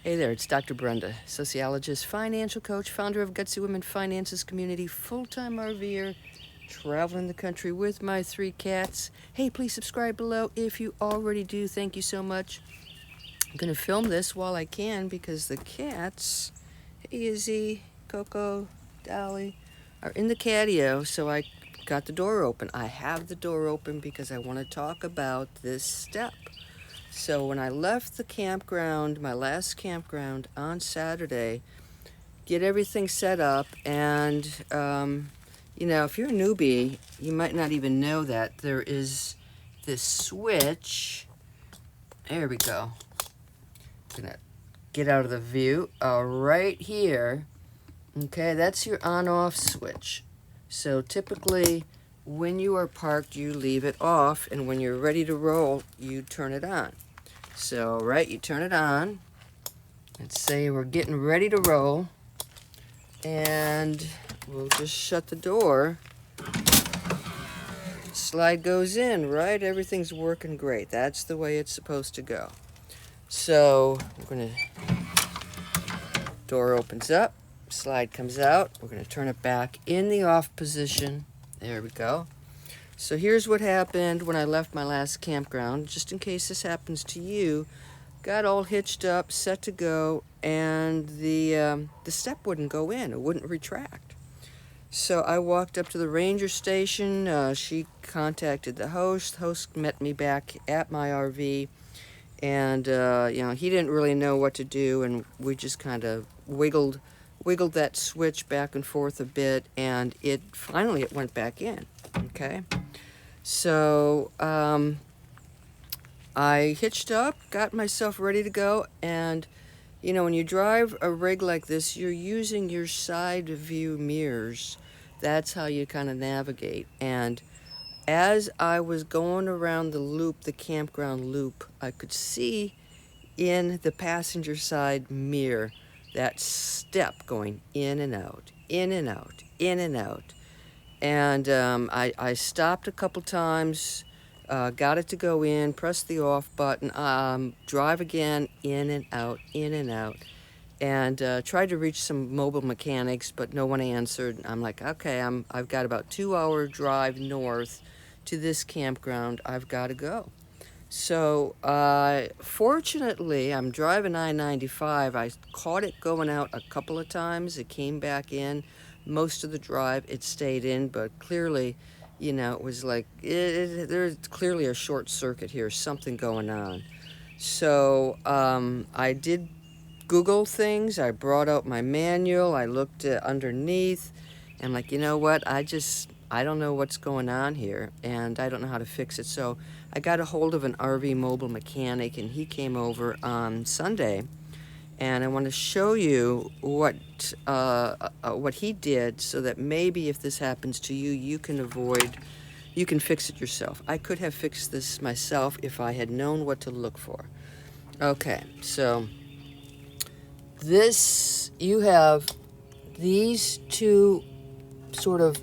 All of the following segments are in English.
Hey there, it's Dr. Brenda, sociologist, financial coach, founder of Gutsy Women Finances Community, full-time RVer, traveling the country with my 3 cats. Hey, please subscribe below if you already do. Thank you so much. I'm going to film this while I can because the cats, hey Izzy, Coco, Dolly, are in the catio, so I got the door open. I have the door open because I want to talk about this step. So when I left the campground, my last campground on Saturday, get everything set up, and if you're a newbie, you might not even know that there is this switch. There we go. I'm gonna get out of the view. Right here. Okay, that's your on-off switch. So typically, when you are parked, you leave it off, and when you're ready to roll, you turn it on. So, right, you turn it on. Let's say we're getting ready to roll. And we'll just shut the door. Slide goes in, right? Everything's working great. That's the way it's supposed to go. So, door opens up. Slide comes out. We're going to turn it back in the off position. There we go. So here's what happened when I left my last campground, just in case this happens to you. Got all hitched up, set to go, and the step wouldn't go in. It wouldn't retract. So I walked up to the ranger station. She contacted the host. The host met me back at my RV, and he didn't really know what to do, and we just kind of wiggled that switch back and forth a bit, and it went back in. Okay. So I hitched up, got myself ready to go, and when you drive a rig like this, you're using your side view mirrors. That's how you kind of navigate. And as I was going around the loop, the campground loop, I could see in the passenger side mirror that step going in and out, in and out, in and out. And I stopped a couple times, got it to go in, pressed the off button, drive again, in and out, and tried to reach some mobile mechanics, but no one answered. I'm like, okay, I've got about 2-hour drive north to this campground. I've got to go. So fortunately, I'm driving I-95. I caught it going out a couple of times. It came back in. Most of the drive, it stayed in, but clearly, it was like, there's clearly a short circuit here, something going on. So I did Google things. I brought out my manual. I looked underneath. I'm like, you know what? I don't know what's going on here, and I don't know how to fix it. So I got a hold of an RV mobile mechanic, and he came over on Sunday. And I want to show you what he did, so that maybe if this happens to you, you can fix it yourself. I could have fixed this myself if I had known what to look for. Okay, so you have these 2 sort of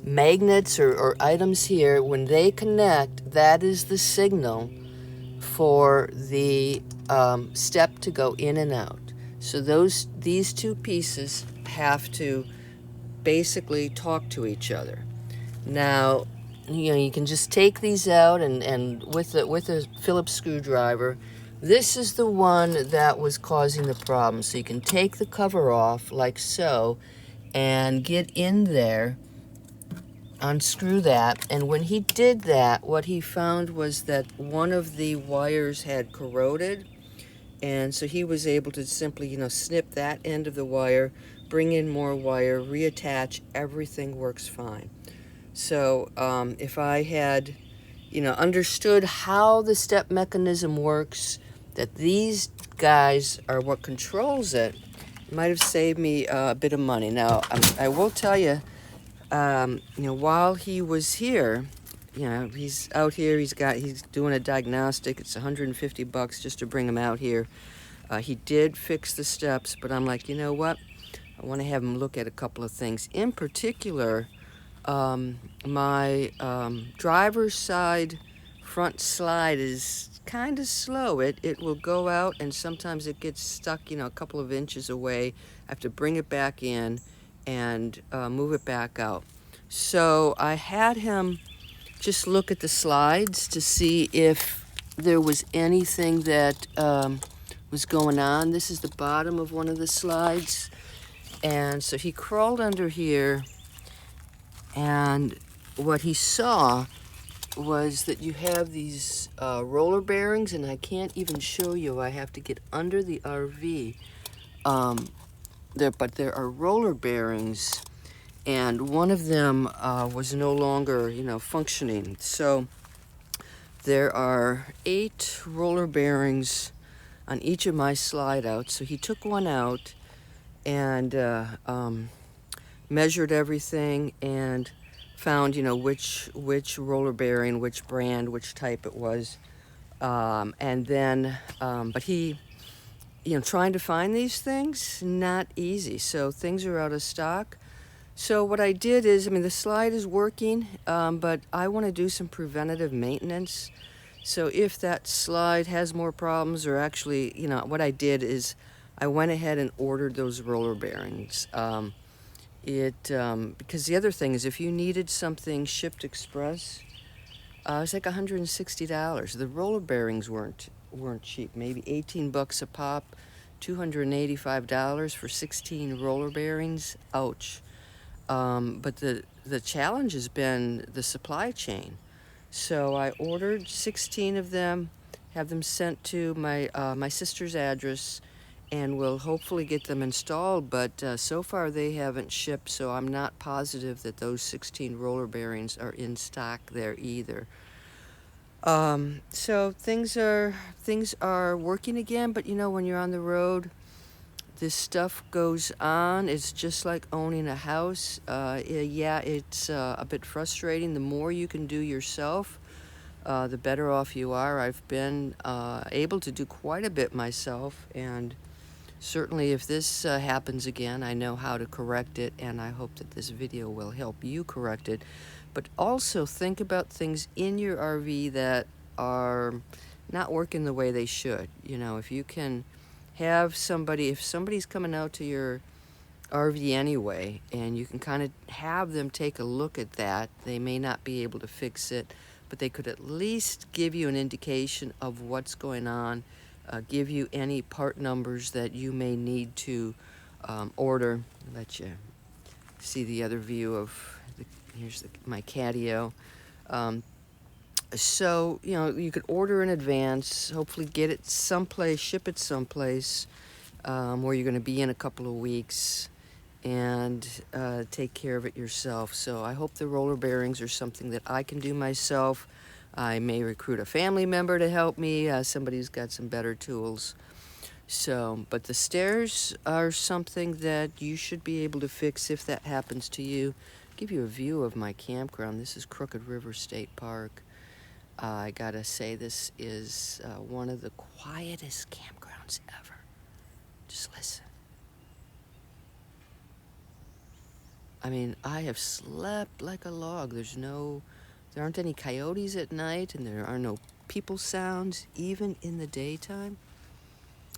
magnets or items here. When they connect, that is the signal for the step to go in and out. So these 2 pieces have to basically talk to each other. Now, you can just take these out and with a Phillips screwdriver. This is the one that was causing the problem. So you can take the cover off like so and get in there, unscrew that, and when he did that, what he found was that one of the wires had corroded, and so he was able to simply, snip that end of the wire, bring in more wire, reattach, everything works fine. So if I had, understood how the step mechanism works, that these guys are what controls it, might have saved me a bit of money. Now, I will tell you, while he was here, he's out here, he's doing a diagnostic. It's $150 just to bring him out here. He did fix the steps, but I'm like, you know what? I want to have him look at a couple of things. In particular, my driver's side front slide is kind of slow. It will go out, and sometimes it gets stuck, a couple of inches away. I have to bring it back in and move it back out. So I had him just look at the slides to see if there was anything that was going on. This is the bottom of one of the slides. And so he crawled under here, and what he saw was that you have these roller bearings, and I can't even show you. I have to get under the RV. But there are roller bearings, and one of them was no longer, functioning. So there are 8 roller bearings on each of my slide outs. So he took one out and measured everything and found, which roller bearing, which brand, which type it was. And then, but he, trying to find these things, not easy. So things are out of stock. So what I did is, the slide is working, but I want to do some preventative maintenance. So if that slide has more problems, or actually, what I did is I went ahead and ordered those roller bearings. Because the other thing is, if you needed something shipped express, it was like $160. The roller bearings weren't cheap. Maybe $18 a pop, $285 for 16 roller bearings. Ouch. But the challenge has been the supply chain. So I ordered 16 of them, have them sent to my sister's address, and we'll hopefully get them installed. But so far they haven't shipped, so I'm not positive that those 16 roller bearings are in stock there either. So things are working again, but when you're on the road, this stuff goes on. It's just like owning a house. It's a bit frustrating. The more you can do yourself, the better off you are. I've been able to do quite a bit myself, and certainly if this happens again, I know how to correct it, and I hope that this video will help you correct it. But also think about things in your RV that are not working the way they should. If you can have if somebody's coming out to your RV anyway, and you can kind of have them take a look at that. They may not be able to fix it, but they could at least give you an indication of what's going on, give you any part numbers that you may need to order. Let you see the other view of here's my catio. So, you could order in advance, hopefully get it someplace, ship it someplace where you're going to be in a couple of weeks, and take care of it yourself. So I hope the roller bearings are something that I can do myself. I may recruit a family member to help me, somebody who's got some better tools. So, but the stairs are something that you should be able to fix if that happens to you. I'll give you a view of my campground. This is Crooked River State Park. I gotta say, this is one of the quietest campgrounds ever. Just listen. I have slept like a log. There aren't any coyotes at night, and there are no people sounds, even in the daytime.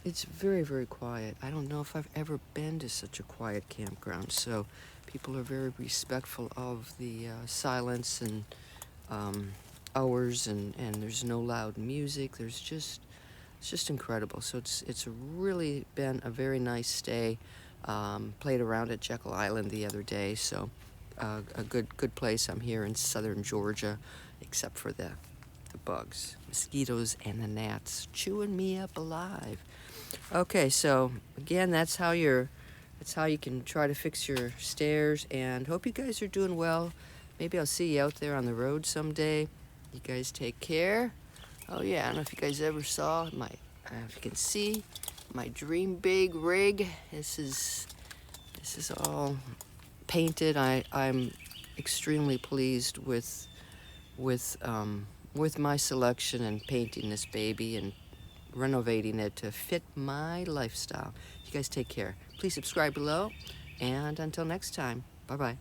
It's very, very quiet. I don't know if I've ever been to such a quiet campground. So people are very respectful of the silence and hours, and there's no loud music. It's just incredible. So it's really been a very nice stay. Played around at Jekyll Island the other day, so a good place. I'm here in southern Georgia, except for the bugs, mosquitoes, and the gnats chewing me up alive. Okay, so again, that's how you can try to fix your stairs, and hope you guys are doing well. Maybe I'll see you out there on the road someday. You guys take care. Oh yeah, I don't know if you guys ever saw if you can see my Dream Big rig. This is all painted. I'm extremely pleased with my selection and painting this baby and renovating it to fit my lifestyle. You guys take care. Please subscribe below, and until next time, bye-bye.